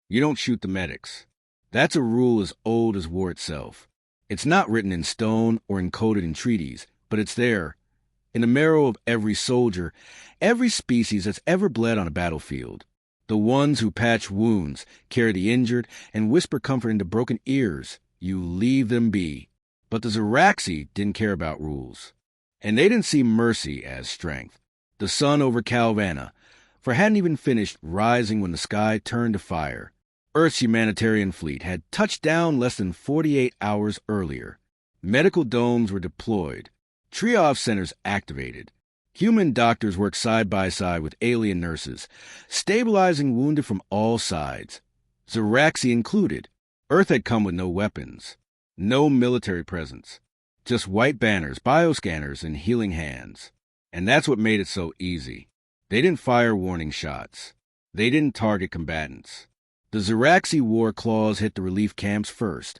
You don't shoot the medics. That's a rule as old as war itself. It's not written in stone or encoded in treaties, but it's there, in the marrow of every soldier, every species that's ever bled on a battlefield. The ones who patch wounds, carry the injured, and whisper comfort into broken ears, you leave them be. But the Ziraxi didn't care about rules. And they didn't see mercy as strength. The sun over Calvana, for it hadn't even finished rising when the sky turned to fire. Earth's humanitarian fleet had touched down less than 48 hours earlier. Medical domes were deployed. Triage centers activated. Human doctors worked side by side with alien nurses, stabilizing wounded from all sides. Ziraxi included. Earth had come with no weapons, no military presence, just white banners, bioscanners, and healing hands. And that's what made it so easy. They didn't fire warning shots. They didn't target combatants. The Ziraxi war claws hit the relief camps first.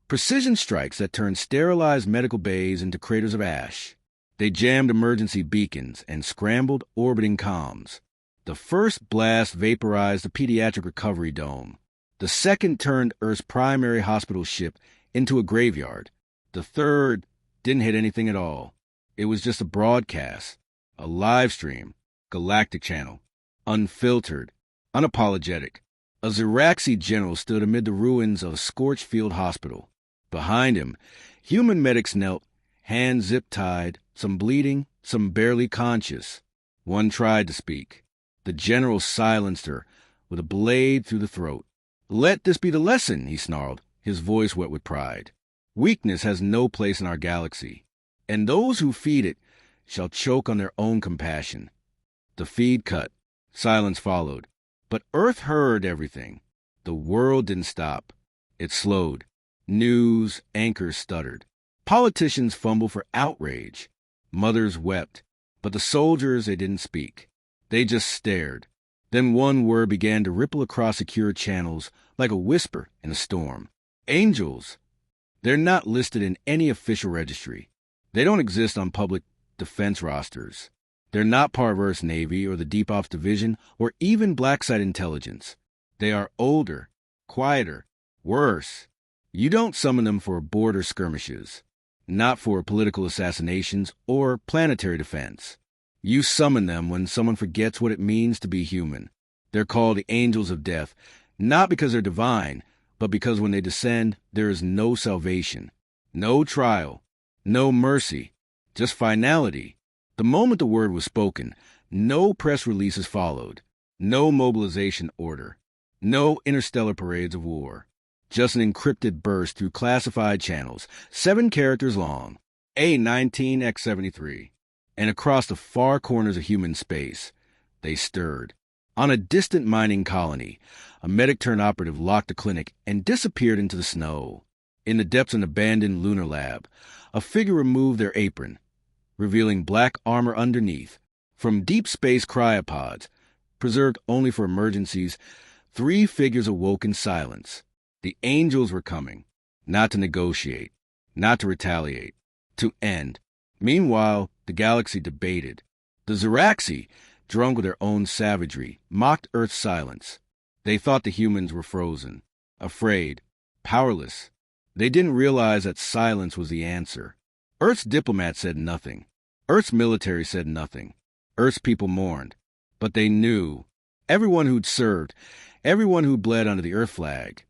Precision strikes that turned sterilized medical bays into craters of ash. They jammed emergency beacons and scrambled orbiting comms. The first blast vaporized the pediatric recovery dome. The second turned Earth's primary hospital ship into a graveyard. The third didn't hit anything at all. It was just a broadcast, a live stream, Galactic channel, unfiltered, unapologetic. A Ziraxi general stood amid the ruins of a scorched field hospital. Behind him, human medics knelt, hands zip-tied, some bleeding, some barely conscious. One tried to speak. The general silenced her with a blade through the throat. "Let this be the lesson," he snarled, his voice wet with pride. "Weakness has no place in our galaxy, and those who feed it shall choke on their own compassion." The feed cut. Silence followed. But Earth heard everything. The world didn't stop. It slowed. News anchors stuttered. Politicians fumbled for outrage. Mothers wept. But the soldiers, they didn't speak. They just stared. Then one word began to ripple across secure channels like a whisper in a storm. Angels. They're not listed in any official registry. They don't exist on public defense rosters. They're not part of Earth's Navy or the Deep Ops Division or even Black Site Intelligence. They are older, quieter, worse. You don't summon them for border skirmishes, not for political assassinations or planetary defense. You summon them when someone forgets what it means to be human. They're called the Angels of Death, not because they're divine, but because when they descend, there is no salvation, no trial, no mercy, just finality. The moment the word was spoken, no press releases followed, no mobilization order, no interstellar parades of war. Just an encrypted burst through classified channels, 7 characters long, A19X73. And across the far corners of human space, they stirred. On a distant mining colony, a medic-turned-operative locked a clinic and disappeared into the snow. In the depths of an abandoned lunar lab, a figure removed their apron, revealing black armor underneath. From deep space cryopods, preserved only for emergencies, 3 figures awoke in silence. The angels were coming, not to negotiate, not to retaliate, to end. Meanwhile, the galaxy debated. The Ziraxi, drunk with their own savagery, mocked Earth's silence. They thought the humans were frozen, afraid, powerless. They didn't realize that silence was the answer. Earth's diplomats said nothing. Earth's military said nothing. Earth's people mourned. But they knew. Everyone who'd served, everyone who bled under the Earth flag,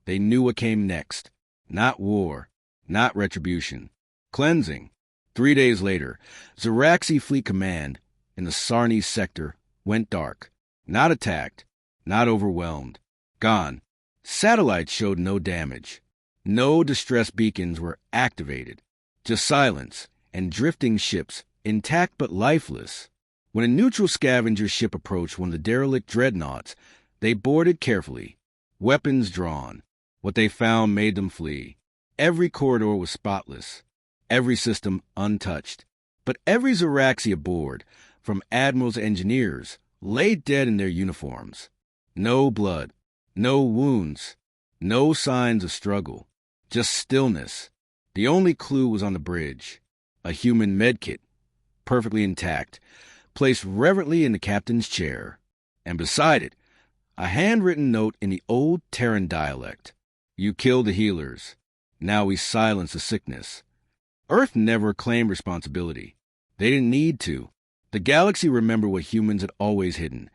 they knew what came next. Not war, not retribution. Cleansing. 3 days later, Ziraxi Fleet Command in the Sarni sector went dark. Not attacked, not overwhelmed. Gone. Satellites showed no damage. No distress beacons were activated. Just silence and drifting ships, intact but lifeless. When a neutral scavenger ship approached one of the derelict dreadnoughts, they boarded carefully, weapons drawn. What they found made them flee. Every corridor was spotless, every system untouched. But every Ziraxi aboard, from admirals to engineers, lay dead in their uniforms. No blood, no wounds, no signs of struggle, just stillness. The only clue was on the bridge, a human medkit, perfectly intact, placed reverently in the captain's chair, and beside it, A handwritten note in the old Terran dialect. You killed the healers. Now we silence the sickness. Earth never claimed responsibility. They didn't need to. The galaxy remembered what humans had always hidden,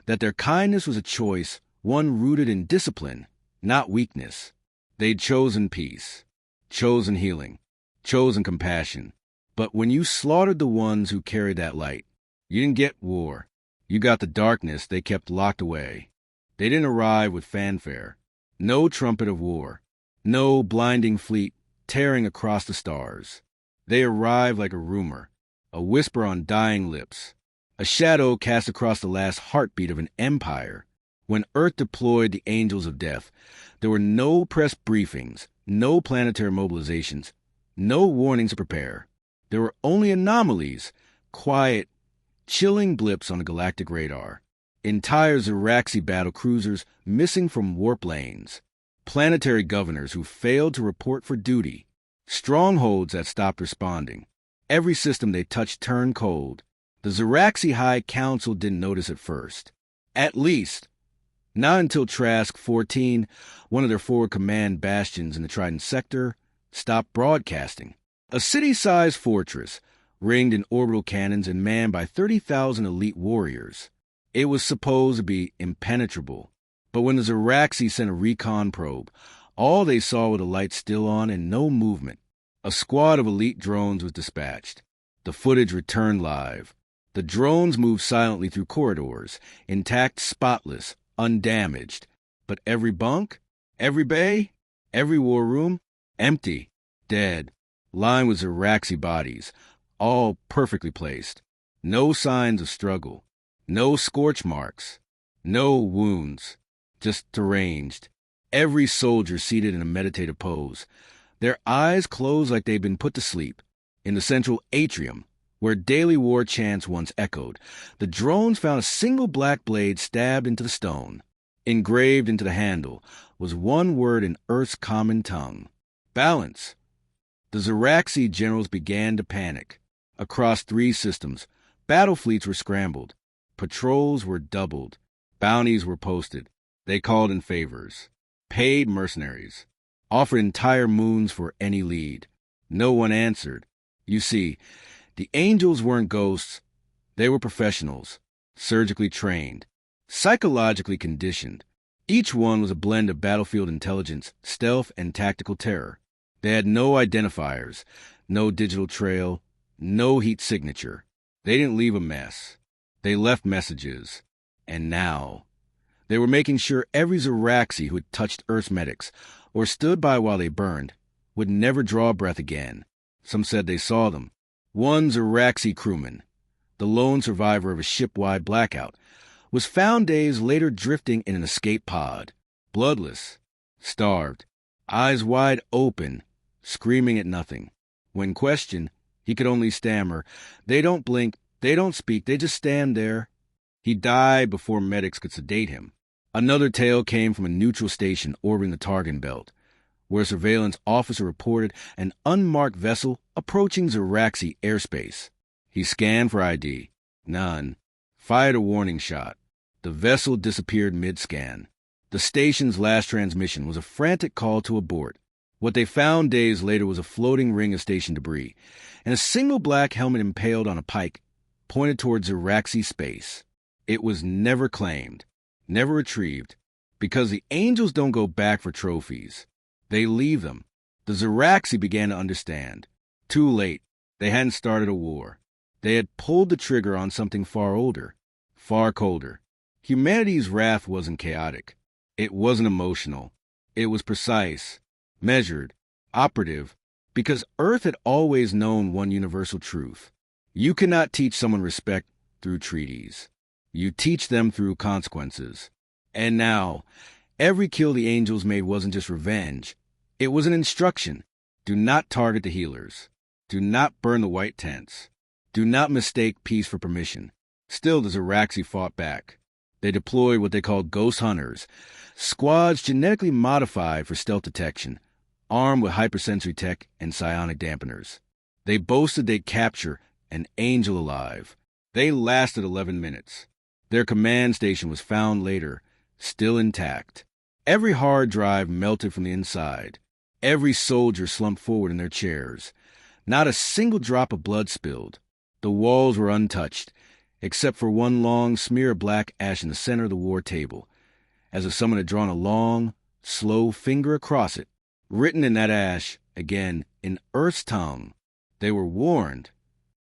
that their kindness was a choice, one rooted in discipline, not weakness. They'd chosen peace, chosen healing, chosen compassion. But when you slaughtered the ones who carried that light, you didn't get war. You got the darkness they kept locked away. They didn't arrive with fanfare. No trumpet of war. No blinding fleet tearing across the stars. They arrived like a rumor, a whisper on dying lips, a shadow cast across the last heartbeat of an empire. When Earth deployed the Angels of Death, there were no press briefings, no planetary mobilizations, no warnings to prepare. There were only anomalies, quiet, chilling blips on the galactic radar. Entire Ziraxi battle cruisers missing from warp lanes. Planetary governors who failed to report for duty. Strongholds that stopped responding. Every system they touched turned cold. The Ziraxi High Council didn't notice at first. At least, not until Trask 14, one of their forward command bastions in the Trident sector, stopped broadcasting. A city-sized fortress, ringed in orbital cannons and manned by 30,000 elite warriors. It was supposed to be impenetrable. But when the Ziraxi sent a recon probe, all they saw were the lights still on and no movement. A squad of elite drones was dispatched. The footage returned live. The drones moved silently through corridors, intact, spotless, undamaged. But every bunk, every bay, every war room, empty, dead, lined with Ziraxi bodies, all perfectly placed. No signs of struggle, no scorch marks, no wounds, just deranged. Every soldier seated in a meditative pose, their eyes closed like they'd been put to sleep. In the central atrium, where daily war chants once echoed, the drones found a single black blade stabbed into the stone. Engraved into the handle was one word in Earth's common tongue: balance. The Ziraxi generals began to panic. Across 3 systems, battle fleets were scrambled. Patrols were doubled. Bounties were posted. They called in favors. Paid mercenaries. Offered entire moons for any lead. No one answered. You see, the Angels weren't ghosts. They were professionals, surgically trained, psychologically conditioned. Each one was a blend of battlefield intelligence, stealth, and tactical terror. They had no identifiers, no digital trail, no heat signature. They didn't leave a mess. They left messages. And now, they were making sure every Ziraxi who had touched Earth's medics, or stood by while they burned, would never draw a breath again. Some said they saw them. One Ziraxi crewman, the lone survivor of a ship-wide blackout, was found days later drifting in an escape pod, bloodless, starved, eyes wide open, screaming at nothing. When questioned, he could only stammer, "They don't blink, they don't speak, they just stand there." He died before medics could sedate him. Another tale came from a neutral station orbiting the Targan Belt, where a surveillance officer reported an unmarked vessel approaching Ziraxi airspace. He scanned for ID. None. Fired a warning shot. The vessel disappeared mid-scan. The station's last transmission was a frantic call to abort. What they found days later was a floating ring of station debris, and a single black helmet impaled on a pike pointed towards Ziraxi space. It was never claimed, never retrieved, because the Angels don't go back for trophies. They leave them. The Ziraxi began to understand. Too late. They hadn't started a war. They had pulled the trigger on something far older, far colder. Humanity's wrath wasn't chaotic. It wasn't emotional. It was precise, measured, operative, because Earth had always known one universal truth. You cannot teach someone respect through treaties. You teach them through consequences. And now, every kill the Angels made wasn't just revenge. It was an instruction. Do not target the healers. Do not burn the white tents. Do not mistake peace for permission. Still, the Ziraxi fought back. They deployed what they called ghost hunters, squads genetically modified for stealth detection, armed with hypersensory tech and psionic dampeners. They boasted they'd capture an angel alive. They lasted 11 minutes. Their command station was found later, still intact. Every hard drive melted from the inside. Every soldier slumped forward in their chairs. Not a single drop of blood spilled. The walls were untouched, except for one long smear of black ash in the center of the war table, as if someone had drawn a long, slow finger across it. Written in that ash, again, in Earth's tongue, they were warned.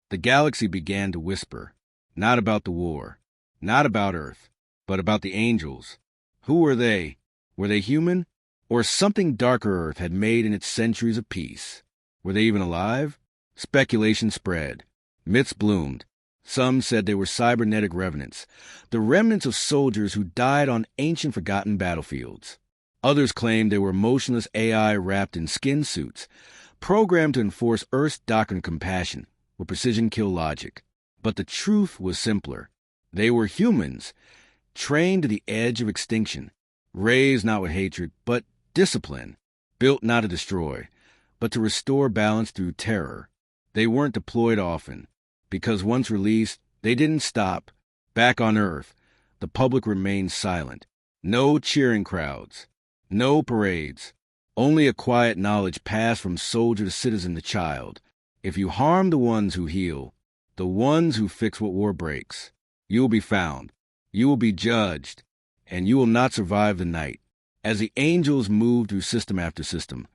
The galaxy began to whisper, not about the war, not about Earth, but about the angels. Who were they? Were they human? Or something darker Earth had made in its centuries of peace? Were they even alive? Speculation spread. Myths bloomed. Some said they were cybernetic revenants, the remnants of soldiers who died on ancient forgotten battlefields. Others claimed they were motionless AI wrapped in skin suits, programmed to enforce Earth's doctrine of compassion with precision kill logic. But the truth was simpler. They were humans, trained to the edge of extinction, raised not with hatred, but discipline, built not to destroy, but to restore balance through terror. They weren't deployed often, because once released, they didn't stop. Back on Earth, the public remained silent. No cheering crowds, no parades, only a quiet knowledge passed from soldier to citizen to child. If you harm the ones who heal, the ones who fix what war breaks, you will be found, you will be judged, and you will not survive the night. As the angels moved through system after system,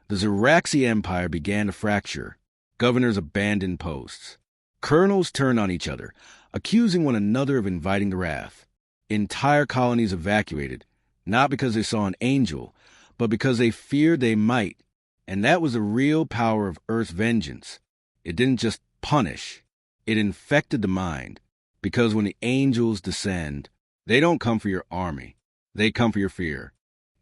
the Zeraxi Empire began to fracture. Governors abandoned posts. Colonels turned on each other, accusing one another of inviting the wrath. Entire colonies evacuated, not because they saw an angel, but because they feared they might. And that was the real power of Earth's vengeance. It didn't just punish, it infected the mind. Because when the angels descend, they don't come for your army, they come for your fear.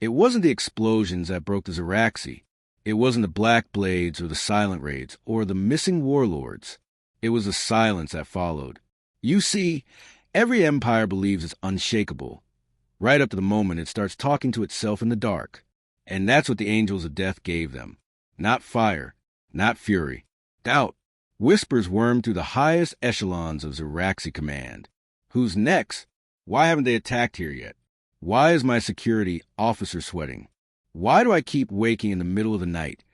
It wasn't the explosions that broke the Zeraxi. It wasn't the black blades or the silent raids or the missing warlords. It was the silence that followed. You see, every empire believes it's unshakable, right up to the moment it starts talking to itself in the dark. And that's what the angels of death gave them. Not fire, not fury. Doubt. Whispers wormed through the highest echelons of Zeraxi command. Who's next? Why haven't they attacked here yet? Why is my security officer sweating? Why do I keep waking in the middle of the night,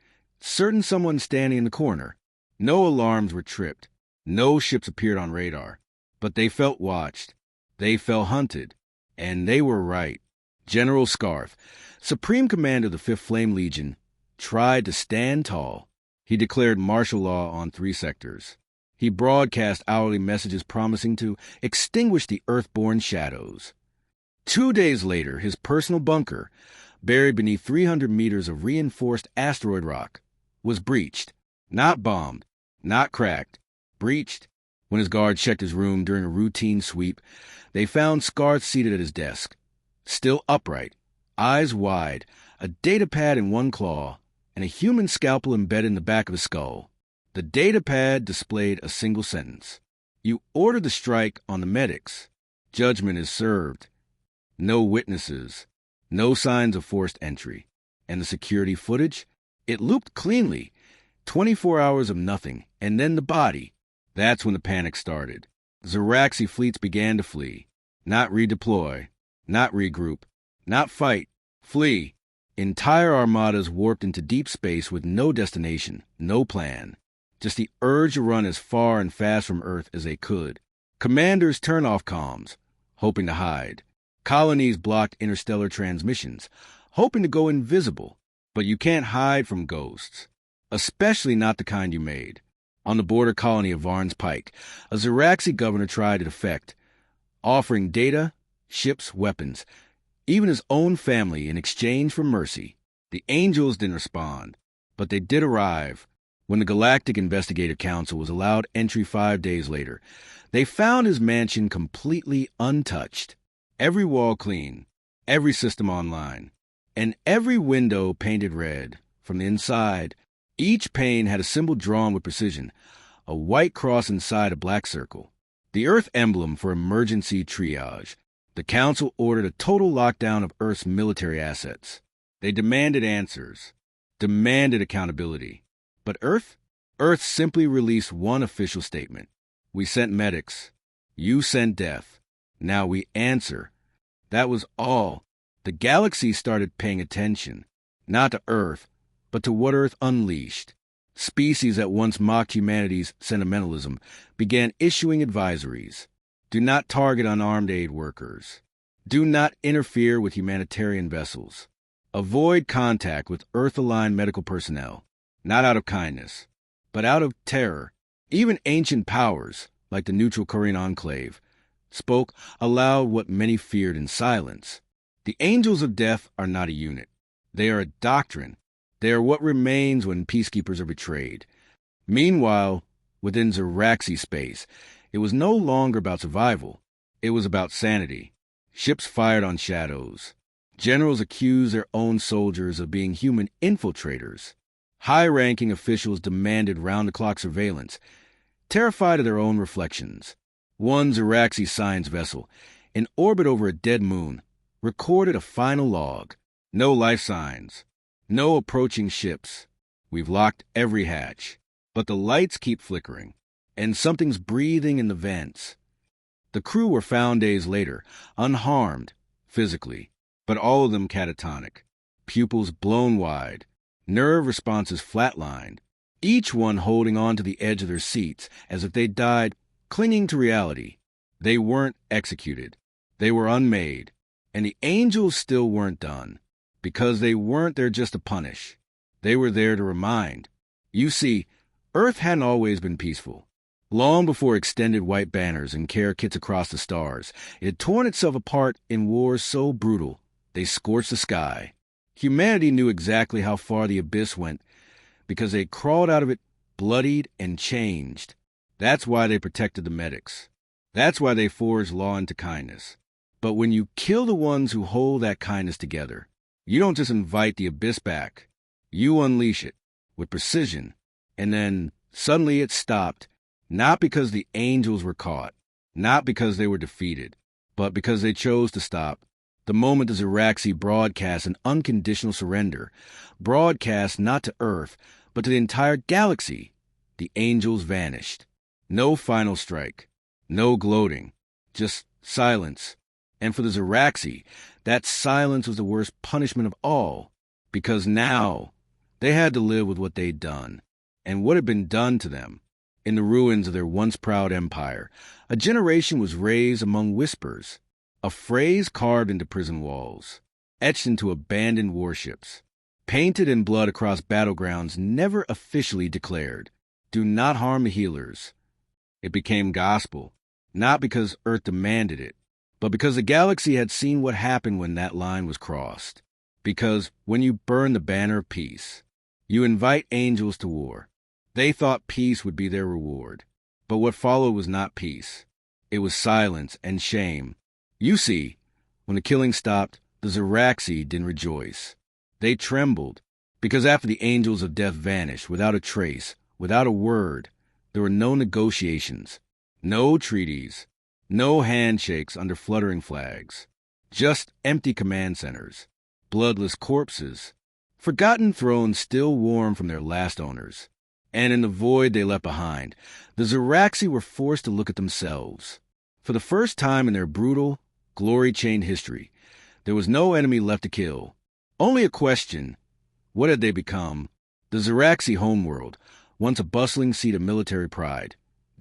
certain someone standing in the corner? No alarms were tripped. No ships appeared on radar. But they felt watched. They felt hunted. And they were right. General Scarf, Supreme Commander of the 5th Flame Legion, tried to stand tall. He declared martial law on 3 sectors. He broadcast hourly messages promising to extinguish the Earthborn shadows. 2 days later, his personal bunker, buried beneath 300 meters of reinforced asteroid rock, was breached. Not bombed, not cracked, breached. When his guards checked his room during a routine sweep, they found Scarf seated at his desk, still upright, eyes wide, a datapad in one claw, and a human scalpel embedded in the back of his skull. The datapad displayed a single sentence. You ordered the strike on the medics. Judgment is served. No witnesses. No signs of forced entry. And the security footage? It looped cleanly. 24 hours of nothing, and then the body. That's when the panic started. Zeraxi fleets began to flee. Not redeploy. Not regroup. Not fight. Flee. Entire armadas warped into deep space with no destination, no plan. Just the urge to run as far and fast from Earth as they could. Commanders turned off comms, hoping to hide. Colonies blocked interstellar transmissions, hoping to go invisible. But you can't hide from ghosts, especially not the kind you made. On the border colony of Varn's Pike, a Zeraxi governor tried to defect, offering data, ships, weapons, even his own family in exchange for mercy. The angels didn't respond, but they did arrive. When the Galactic Investigative Council was allowed entry 5 days later, they found his mansion completely untouched. Every wall clean, every system online, and every window painted red. From the inside, each pane had a symbol drawn with precision, a white cross inside a black circle, the Earth emblem for emergency triage. The Council ordered a total lockdown of Earth's military assets. They demanded answers, demanded accountability. But Earth simply released one official statement. We sent medics. You sent death. Now we answer. That was all. The galaxy started paying attention, not to Earth, but to what Earth unleashed. Species that once mocked humanity's sentimentalism began issuing advisories. Do not target unarmed aid workers. Do not interfere with humanitarian vessels. Avoid contact with Earth-aligned medical personnel, not out of kindness, but out of terror. Even ancient powers, like the neutral Korean enclave, spoke aloud what many feared in silence. The angels of death are not a unit. They are a doctrine. They are what remains when peacekeepers are betrayed. Meanwhile, within Zeraxi space, it was no longer about survival. It was about sanity. Ships fired on shadows. Generals accused their own soldiers of being human infiltrators. High-ranking officials demanded round-the-clock surveillance, terrified of their own reflections. One Zeraxi science vessel, in orbit over a dead moon, recorded a final log. No life signs. No approaching ships. We've locked every hatch. But the lights keep flickering, and something's breathing in the vents. The crew were found days later, unharmed, physically, but all of them catatonic, pupils blown wide, nerve responses flatlined, each one holding on to the edge of their seats as if they died, clinging to reality. They weren't executed. They were unmade, and the angels still weren't done, because they weren't there just to punish. They were there to remind. You see, Earth hadn't always been peaceful. Long before extended white banners and care kits across the stars, it had torn itself apart in wars so brutal they scorched the sky. Humanity knew exactly how far the abyss went because they crawled out of it bloodied and changed. That's why they protected the medics. That's why they forged law into kindness. But when you kill the ones who hold that kindness together, you don't just invite the abyss back. You unleash it with precision, and then suddenly it stopped, not because the angels were caught, not because they were defeated, but because they chose to stop. The moment the Zeraxi broadcast an unconditional surrender, broadcast not to Earth, but to the entire galaxy, the angels vanished. No final strike, no gloating, just silence. And for the Zeraxi, that silence was the worst punishment of all, because now they had to live with what they'd done, and what had been done to them. In the ruins of their once proud empire, a generation was raised among whispers, a phrase carved into prison walls, etched into abandoned warships, painted in blood across battlegrounds never officially declared. Do not harm the healers. It became gospel, not because Earth demanded it, but because the galaxy had seen what happened when that line was crossed. Because when you burn the banner of peace, you invite angels to war. They thought peace would be their reward. But what followed was not peace. It was silence and shame. You see, when the killing stopped, the Zeraxi didn't rejoice. They trembled, because after the angels of death vanished without a trace, without a word, there were no negotiations, no treaties, no handshakes under fluttering flags, just empty command centers, bloodless corpses, forgotten thrones still warm from their last owners. And in the void they left behind, the Zeraxi were forced to look at themselves. For the first time in their brutal, glory-chained history, there was no enemy left to kill. Only a question: what had they become? The Zeraxi homeworld, once a bustling seat of military pride,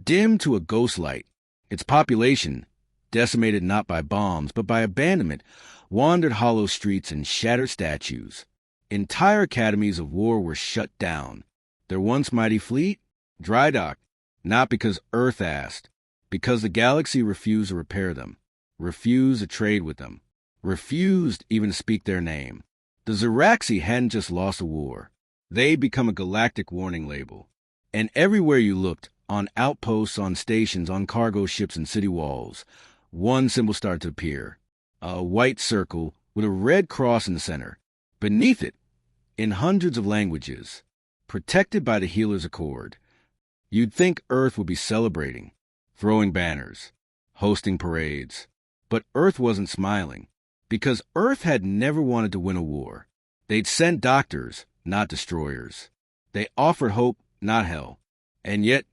dimmed to a ghost light. Its population, decimated not by bombs but by abandonment, wandered hollow streets and shattered statues. Entire academies of war were shut down. Their once mighty fleet, dry docked, not because Earth asked, because the galaxy refused to repair them, refused to trade with them, refused even to speak their name. The Zeraxi hadn't just lost a war. They'd become a galactic warning label. And everywhere you looked, on outposts, on stations, on cargo ships and city walls, one symbol started to appear. A white circle with a red cross in the center. Beneath it, in hundreds of languages, protected by the Healer's Accord. You'd think Earth would be celebrating, throwing banners, hosting parades. But Earth wasn't smiling, because Earth had never wanted to win a war. They'd sent doctors, not destroyers. They offered hope, not hell. And yet,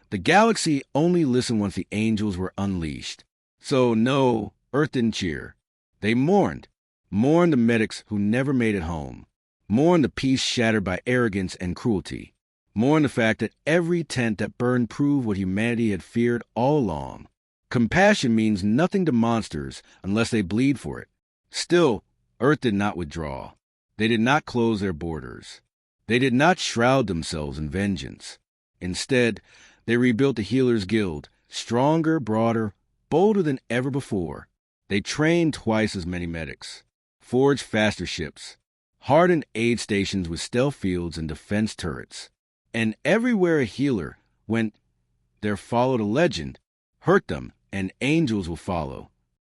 the galaxy only listened once the angels were unleashed. So no, Earth didn't cheer. They mourned the medics who never made it home, mourned the peace shattered by arrogance and cruelty, mourned the fact that every tent that burned proved what humanity had feared all along. Compassion means nothing to monsters unless they bleed for it. Still, Earth did not withdraw. They did not close their borders. They did not shroud themselves in vengeance. Instead, they rebuilt the Healers Guild, stronger, broader, bolder than ever before. They trained twice as many medics, forged faster ships, hardened aid stations with stealth fields and defense turrets. And everywhere a healer went, there followed a legend. Hurt them, and angels will follow.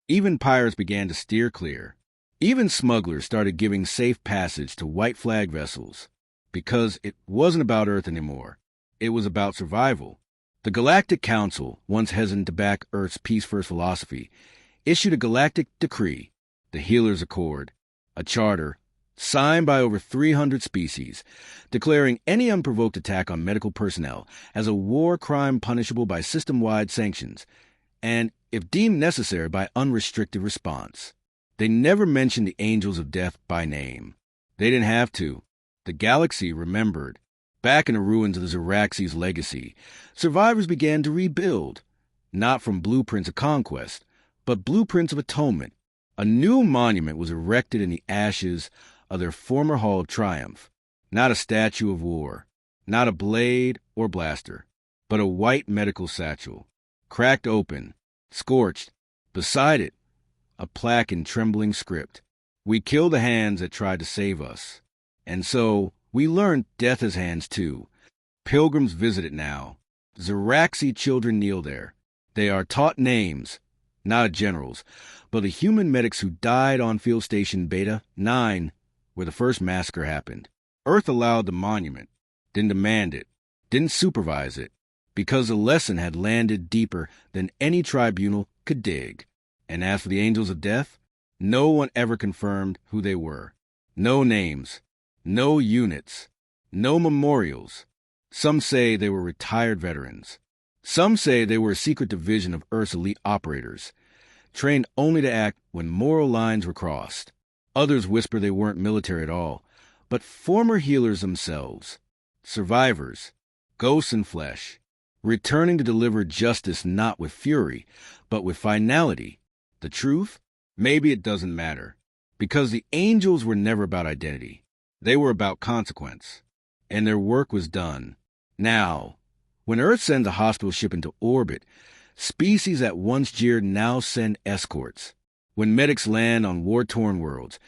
Even pirates began to steer clear. Even smugglers started giving safe passage to white flag vessels, because it wasn't about Earth anymore. It was about survival. The Galactic Council, once hesitant to back Earth's peace-first philosophy, issued a galactic decree, the Healers Accord, a charter signed by over 300 species, declaring any unprovoked attack on medical personnel as a war crime punishable by system-wide sanctions, and, if deemed necessary, by unrestricted response. They never mentioned the Angels of Death by name. They didn't have to. The galaxy remembered. Back in the ruins of the Zeraxi's legacy, survivors began to rebuild, not from blueprints of conquest, but blueprints of atonement. A new monument was erected in the ashes of their former hall of triumph, not a statue of war, not a blade or blaster, but a white medical satchel, cracked open, scorched, beside it, a plaque in trembling script. We killed the hands that tried to save us. And so, we learned death has hands too. Pilgrims visit it now. Zeraxi children kneel there. They are taught names, not generals, but the human medics who died on Field Station Beta 9, where the first massacre happened. Earth allowed the monument, didn't demand it, didn't supervise it, because the lesson had landed deeper than any tribunal could dig. And as for the Angels of Death, no one ever confirmed who they were. No names, no units, no memorials. Some say they were retired veterans. Some say they were a secret division of Earth's elite operators, trained only to act when moral lines were crossed. Others whisper they weren't military at all, but former healers themselves, survivors, ghosts in flesh, returning to deliver justice not with fury, but with finality. The truth? Maybe it doesn't matter, because the angels were never about identity. They were about consequence, and their work was done. Now, when Earth sends a hospital ship into orbit, species that once jeered now send escorts. When medics land on war-torn worlds,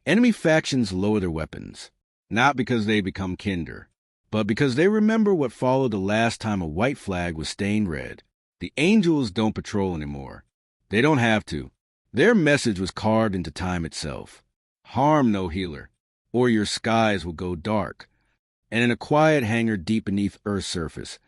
enemy factions lower their weapons, not because they become kinder, but because they remember what followed the last time a white flag was stained red. The angels don't patrol anymore. They don't have to. Their message was carved into time itself. Harm no healer, or your skies will go dark. And in a quiet hangar deep beneath Earth's surface,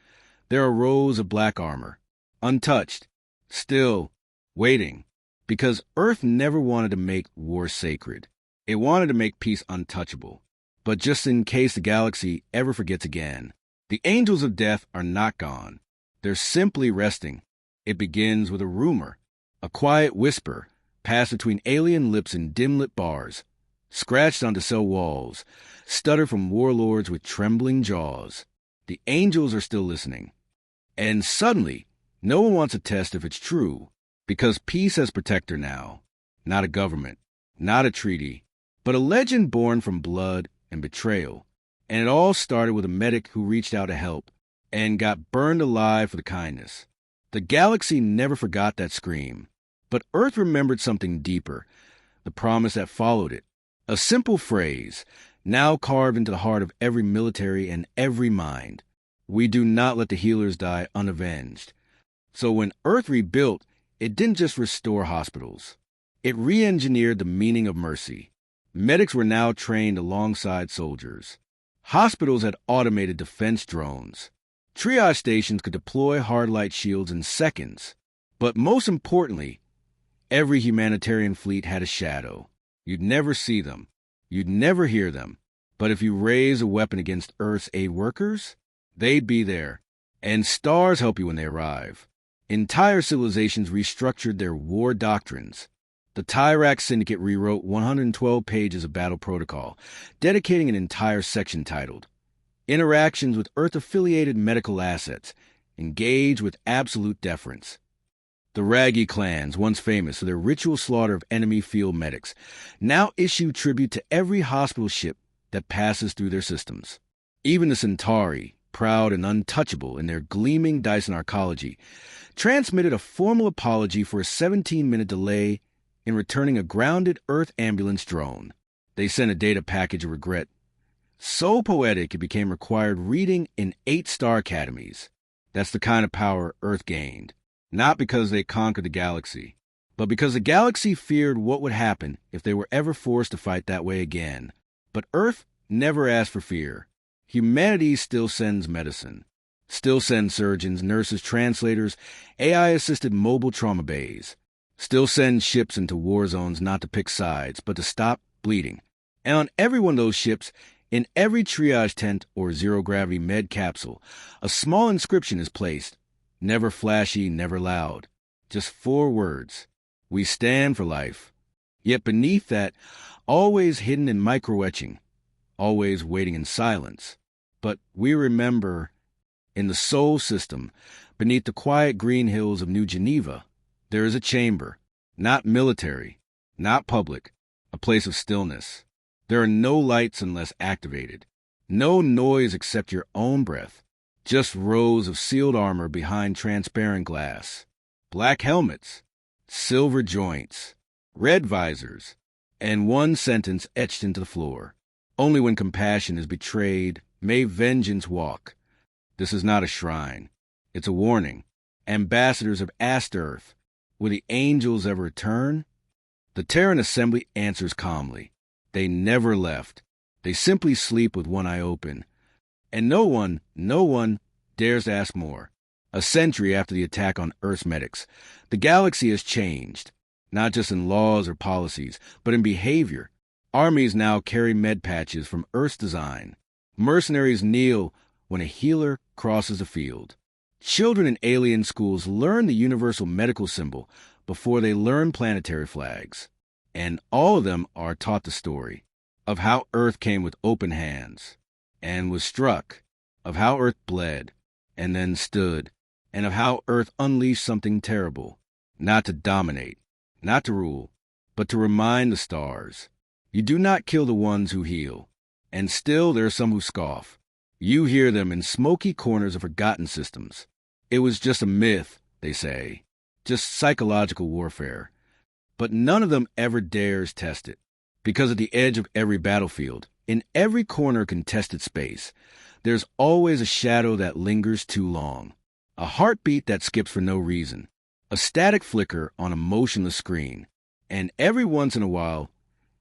there are rows of black armor, untouched, still, waiting. Because Earth never wanted to make war sacred. It wanted to make peace untouchable. But just in case the galaxy ever forgets again, the Angels of Death are not gone. They're simply resting. It begins with a rumor, a quiet whisper, passed between alien lips in dim-lit bars, scratched onto cell walls, stuttered from warlords with trembling jaws. The Angels are still listening. And suddenly, no one wants to test if it's true. Because peace has protector now, not a government, not a treaty, but a legend born from blood and betrayal. And it all started with a medic who reached out to help and got burned alive for the kindness. The galaxy never forgot that scream, but Earth remembered something deeper, the promise that followed it. A simple phrase, now carved into the heart of every military and every mind. We do not let the healers die unavenged. So when Earth rebuilt, it didn't just restore hospitals. It re-engineered the meaning of mercy. Medics were now trained alongside soldiers. Hospitals had automated defense drones. Triage stations could deploy hard light shields in seconds. But most importantly, every humanitarian fleet had a shadow. You'd never see them. You'd never hear them. But if you raise a weapon against Earth's aid workers, they'd be there. And stars help you when they arrive. Entire civilizations restructured their war doctrines. The Tyrax Syndicate rewrote 112 pages of battle protocol, dedicating an entire section titled Interactions with Earth-Affiliated Medical Assets. Engage with absolute deference. The Raggy clans, once famous for their ritual slaughter of enemy field medics, now issue tribute to every hospital ship that passes through their systems. Even the Centauri, proud and untouchable in their gleaming Dyson arcology, transmitted a formal apology for a 17-minute delay in returning a grounded Earth ambulance drone. They sent a data package of regret. So poetic it became required reading in 8-star academies. That's the kind of power Earth gained. Not because they conquered the galaxy, but because the galaxy feared what would happen if they were ever forced to fight that way again. But Earth never asked for fear. Humanity still sends medicine. Still sends surgeons, nurses, translators, AI-assisted mobile trauma bays. Still sends ships into war zones not to pick sides, but to stop bleeding. And on every one of those ships, in every triage tent or zero-gravity med capsule, a small inscription is placed. Never flashy, never loud. Just 4 words. We stand for life. Yet beneath that, always hidden in micro-etching, always waiting in silence. But we remember, in the Sol system, beneath the quiet green hills of New Geneva, there is a chamber, not military, not public, a place of stillness. There are no lights unless activated, no noise except your own breath, just rows of sealed armor behind transparent glass, black helmets, silver joints, red visors, and one sentence etched into the floor. Only when compassion is betrayed may vengeance walk. This is not a shrine. It's a warning. Ambassadors have asked Earth, will the angels ever return? The Terran Assembly answers calmly. They never left. They simply sleep with one eye open. And no one dares to ask more. A century after the attack on Earth's medics, the galaxy has changed, not just in laws or policies, but in behavior. Armies now carry med patches from Earth's design. Mercenaries kneel when a healer crosses the field. Children in alien schools learn the universal medical symbol before they learn planetary flags. And all of them are taught the story of how Earth came with open hands and was struck, of how Earth bled and then stood, and of how Earth unleashed something terrible, not to dominate, not to rule, but to remind the stars. You do not kill the ones who heal, and still there are some who scoff. You hear them in smoky corners of forgotten systems. It was just a myth, they say, just psychological warfare. But none of them ever dares test it, because at the edge of every battlefield, in every corner of contested space, there's always a shadow that lingers too long, a heartbeat that skips for no reason, a static flicker on a motionless screen, and every once in a while,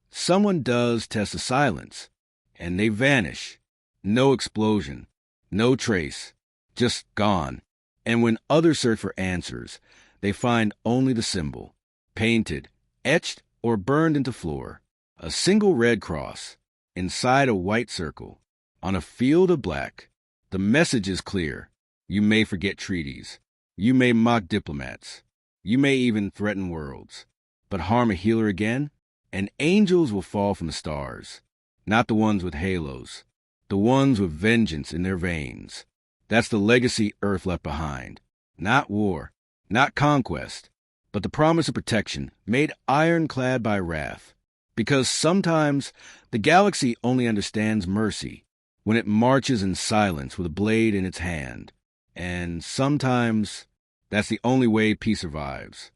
someone does test the silence, and they vanish. No explosion, no trace, just gone. And when others search for answers, they find only the symbol, painted, etched, or burned into floor. A single red cross, inside a white circle, on a field of black. The message is clear. You may forget treaties. You may mock diplomats. You may even threaten worlds. But harm a healer again, and angels will fall from the stars. Not the ones with halos. The ones with vengeance in their veins. That's the legacy Earth left behind. Not war, not conquest, but the promise of protection made ironclad by wrath. Because sometimes the galaxy only understands mercy when it marches in silence with a blade in its hand. And sometimes that's the only way peace survives.